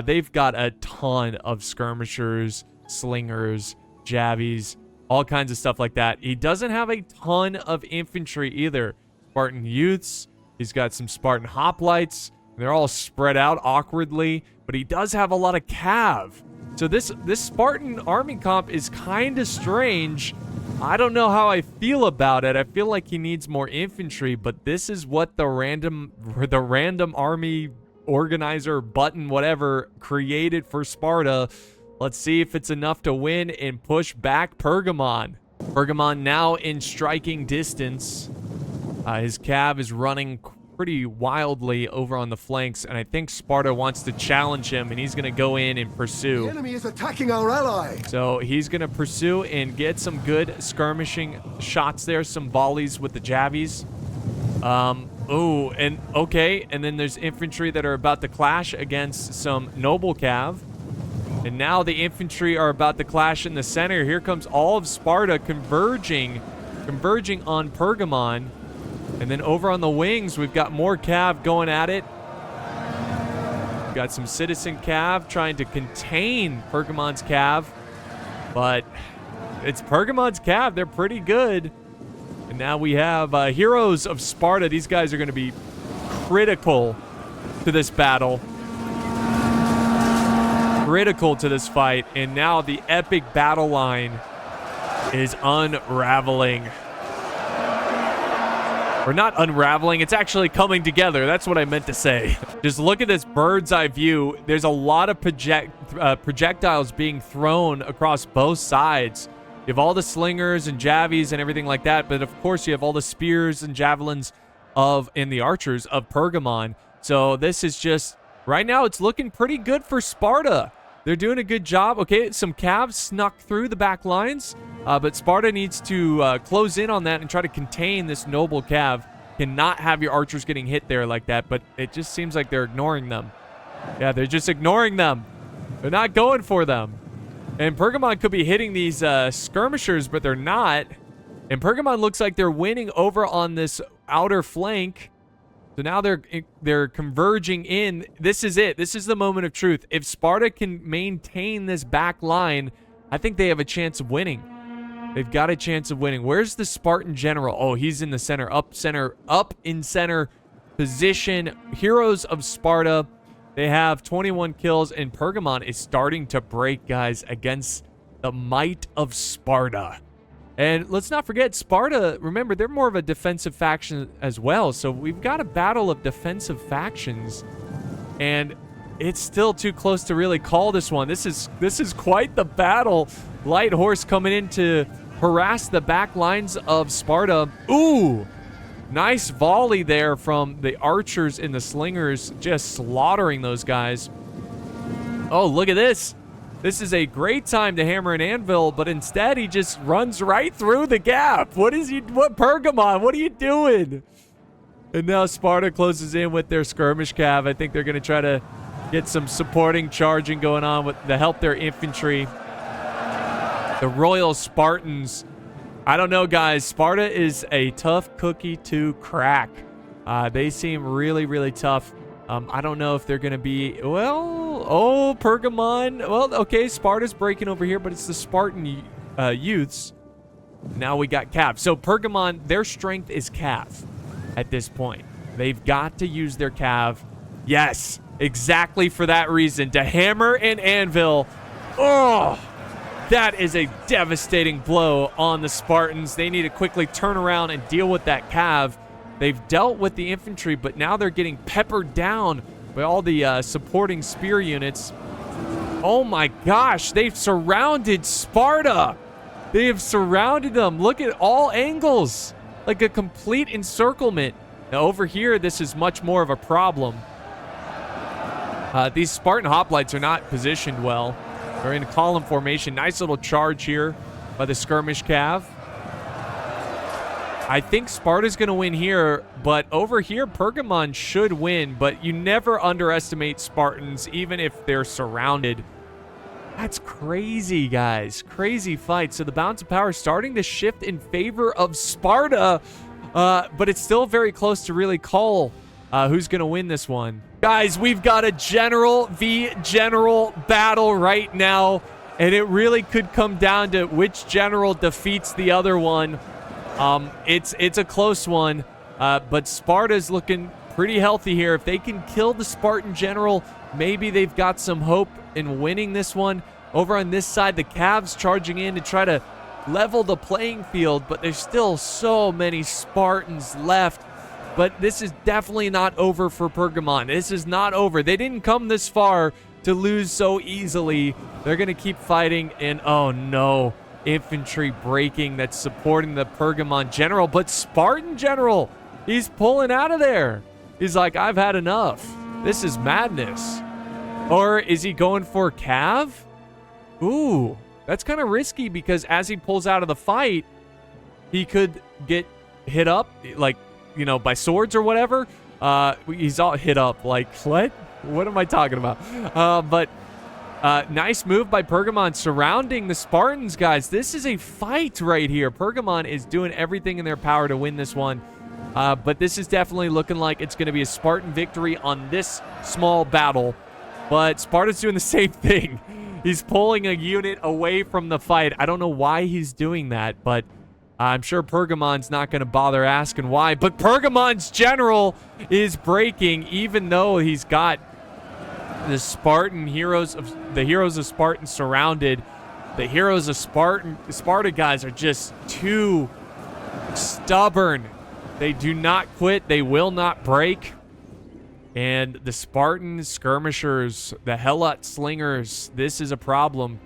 Speaker 1: They've got a ton of skirmishers, slingers, javies, all kinds of stuff like that. He doesn't have a ton of infantry either. Spartan youths. He's got some Spartan hoplites. They're all spread out awkwardly, but he does have a lot of cav. So this Spartan army comp is kind of strange. I don't know how I feel about it. I feel like he needs more infantry, but this is what the random army organizer button, whatever, created for Sparta. Let's see if it's enough to win and push back Pergamon. Pergamon now in striking distance. His cav is running pretty wildly over on the flanks, and I think Sparta wants to challenge him, and he's going to go in and pursue.
Speaker 2: The enemy is attacking our ally.
Speaker 1: So he's going to pursue and get some good skirmishing shots there, some volleys with the javies. Oh, and okay, and then there's infantry that are about to clash against some noble cav. And now the infantry are about to clash in the center. Here comes all of Sparta converging on Pergamon. And then over on the wings, we've got more cav going at it. We've got some citizen cav trying to contain Pergamon's cav. But it's Pergamon's cav. They're pretty good. And now we have heroes of Sparta. These guys are going to be critical to this battle. Critical to this fight. And now the epic battle line is unraveling. Or not unraveling, it's actually coming together. That's what I meant to say. Just look at this bird's eye view. There's a lot of projectiles being thrown across both sides. You have all the slingers and javies and everything like that, but of course you have all the spears and javelins and the archers of Pergamon. So this is just, right now it's looking pretty good for Sparta. They're doing a good job. Okay, some cavs snuck through the back lines, but Sparta needs to close in on that and try to contain this noble cav. Cannot have your archers getting hit there like that, but it just seems like they're ignoring them. Yeah, they're just ignoring them. They're not going for them. And Pergamon could be hitting these skirmishers, but they're not. And Pergamon looks like they're winning over on this outer flank. So now they're converging in. This is it. This is the moment of truth. If Sparta can maintain this back line, I think they have a chance of winning. They've got a chance of winning. Where's the Spartan general? Oh, he's in the center. Up in center position. Heroes of Sparta. They have 21 kills, and Pergamon is starting to break, guys, against the might of Sparta. And let's not forget, Sparta, remember, they're more of a defensive faction as well. So we've got a battle of defensive factions. And it's still too close to really call this one. This is quite the battle. Light horse coming in to harass the back lines of Sparta. Ooh! Nice volley there from the archers and the slingers, just slaughtering those guys. Oh, look at this. This is a great time to hammer an anvil, but instead he just runs right through the gap. What Pergamon? What are you doing? And now Sparta closes in with their skirmish cav. I think they're going to try to get some supporting charging going on to help their infantry. The Royal Spartans. I don't know, guys. Sparta is a tough cookie to crack. They seem really, really tough. I don't know if they're going to be, well, oh, Pergamon. Well, okay, Sparta's breaking over here, but it's the Spartan youths. Now we got cav. So Pergamon, their strength is cav at this point. They've got to use their cav. Yes, exactly for that reason, to hammer an anvil. Oh, that is a devastating blow on the Spartans. They need to quickly turn around and deal with that cav. They've dealt with the infantry, but now they're getting peppered down by all the supporting spear units. Oh my gosh, they've surrounded Sparta. They have surrounded them. Look at all angles, like a complete encirclement. Now over here, this is much more of a problem. These Spartan hoplites are not positioned well. They're in column formation. Nice little charge here by the skirmish cav. I think Sparta's going to win here, but over here, Pergamon should win, but you never underestimate Spartans, even if they're surrounded. That's crazy, guys. Crazy fight. So the balance of power is starting to shift in favor of Sparta, but it's still very close to really call. Who's going to win this one? Guys, we've got a general v general battle right now. And it really could come down to which general defeats the other one. It's a close one. But Sparta's looking pretty healthy here. If they can kill the Spartan general, maybe they've got some hope in winning this one. Over on this side, the Cavs charging in to try to level the playing field, but there's still so many Spartans left. But this is definitely not over for Pergamon. This is not over. They didn't come this far to lose so easily. They're going to keep fighting, and oh no, infantry breaking that's supporting the Pergamon general, but Spartan general, he's pulling out of there. He's like, I've had enough. This is madness. Or is he going for Cav? Ooh, that's kind of risky because as he pulls out of the fight, he could get hit up, like, you know, by swords or whatever. He's all hit up. Like, what? What am I talking about? But nice move by Pergamon surrounding the Spartans, guys. This is a fight right here. Pergamon is doing everything in their power to win this one. But this is definitely looking like it's going to be a Spartan victory on this small battle. But Sparta's doing the same thing. He's pulling a unit away from the fight. I don't know why he's doing that, but I'm sure Pergamon's not going to bother asking why. But Pergamon's general is breaking, even though he's got the Spartan heroes of the heroes of Spartan surrounded. The heroes of Sparta guys are just too stubborn. They do not quit. They will not break. And the Spartan skirmishers, the Helot slingers, this is a problem.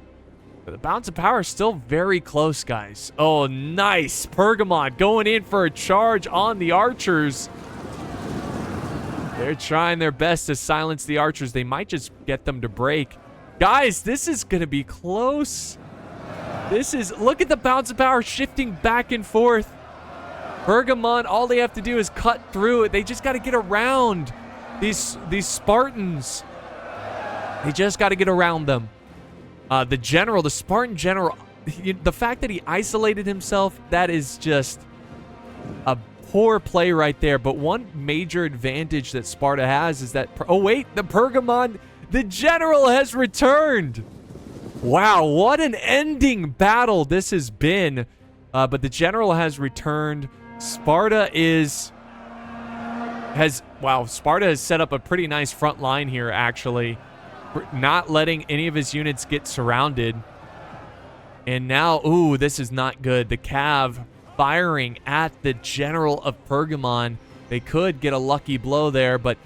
Speaker 1: But the balance of power is still very close, guys. Oh, nice. Pergamon going in for a charge on the archers. They're trying their best to silence the archers. They might just get them to break. Guys, this is going to be close. Look at the balance of power shifting back and forth. Pergamon, all they have to do is cut through it. They just got to get around these Spartans. They just got to get around them. The Spartan general, the fact that he isolated himself, that is just a poor play right there. But one major advantage that Sparta has is that, oh wait, the Pergamon, the general has returned. Wow, what an ending battle this has been. But the general has returned. Sparta has set up a pretty nice front line here, actually. Not letting any of his units get surrounded. And now, ooh, this is not good. The Cav firing at the general of Pergamon. They could get a lucky blow there, but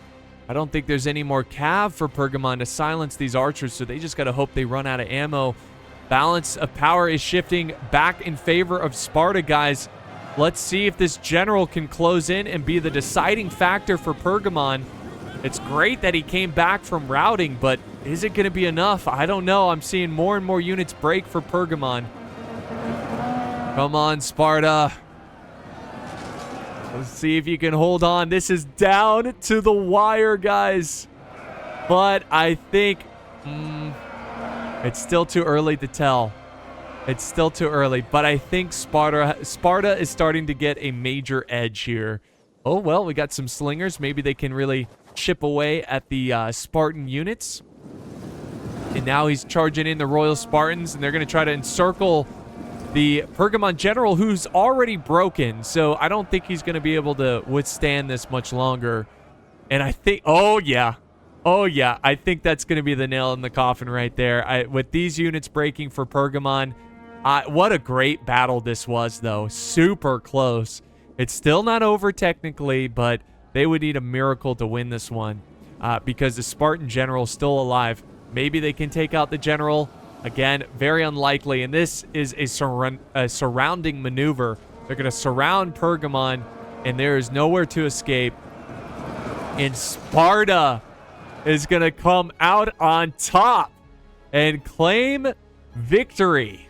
Speaker 1: I don't think there's any more Cav for Pergamon to silence these archers, so they just got to hope they run out of ammo. Balance of power is shifting back in favor of Sparta, guys. Let's see if this general can close in and be the deciding factor for Pergamon. It's great that he came back from routing, but is it going to be enough? I don't know. I'm seeing more and more units break for Pergamon. Come on, Sparta. Let's see if you can hold on. This is down to the wire, guys. But I think it's still too early to tell. It's still too early, but I think Sparta is starting to get a major edge here. Oh, well, we got some slingers. Maybe they can really chip away at the Spartan units. And now he's charging in the Royal Spartans, and they're going to try to encircle the Pergamon general, who's already broken. So I don't think he's going to be able to withstand this much longer. And I think, oh yeah, I think that's going to be the nail in the coffin right there. With these units breaking for Pergamon, what a great battle this was, though. Super close. It's still not over technically, but they would need a miracle to win this one because the Spartan general is still alive. Maybe they can take out the general. Again, very unlikely. And this is a surrounding maneuver. They're going to surround Pergamon, and there is nowhere to escape. And Sparta is going to come out on top and claim victory.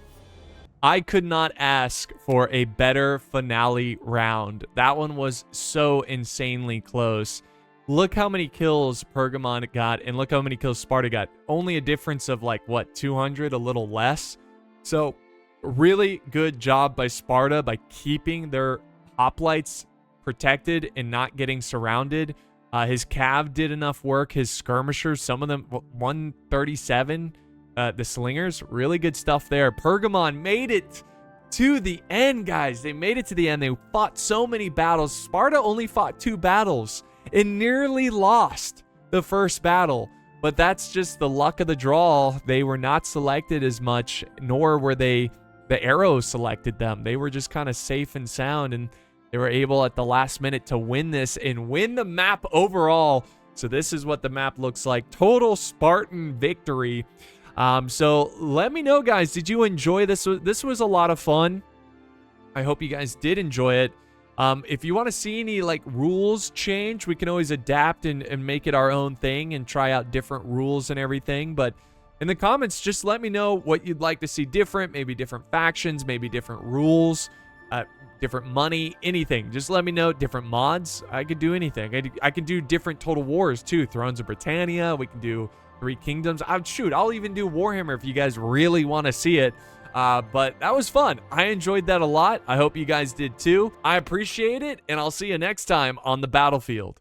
Speaker 1: I could not ask for a better finale round. That one was so insanely close. Look how many kills Pergamon got, and look how many kills Sparta got. Only a difference of, like, what, 200, a little less? So, really good job by Sparta by keeping their hoplites protected and not getting surrounded. His cav did enough work. His skirmishers, some of them, 137. The slingers, really good stuff there. Pergamon made it to the end, guys. They made it to the end. They fought so many battles. Sparta only fought 2 battles and nearly lost the first battle. But that's just the luck of the draw. They were not selected as much, nor were the arrows selected them. They were just kind of safe and sound, and they were able at the last minute to win this and win the map overall. So this is what the map looks like. Total Spartan victory. So let me know, guys, did you enjoy this? This was a lot of fun. I hope you guys did enjoy it. If you want to see any like rules change, we can always adapt and make it our own thing and try out different rules and everything. But in the comments, just let me know what you'd like to see different, maybe different factions, maybe different rules, different money, anything. Just let me know. Different mods. I could do anything. I can do different Total Wars too. Thrones of Britannia. We can do 3 Kingdoms. I'll even do Warhammer if you guys really want to see it. But that was fun. I enjoyed that a lot. I hope you guys did too. I appreciate it, and I'll see you next time on the battlefield.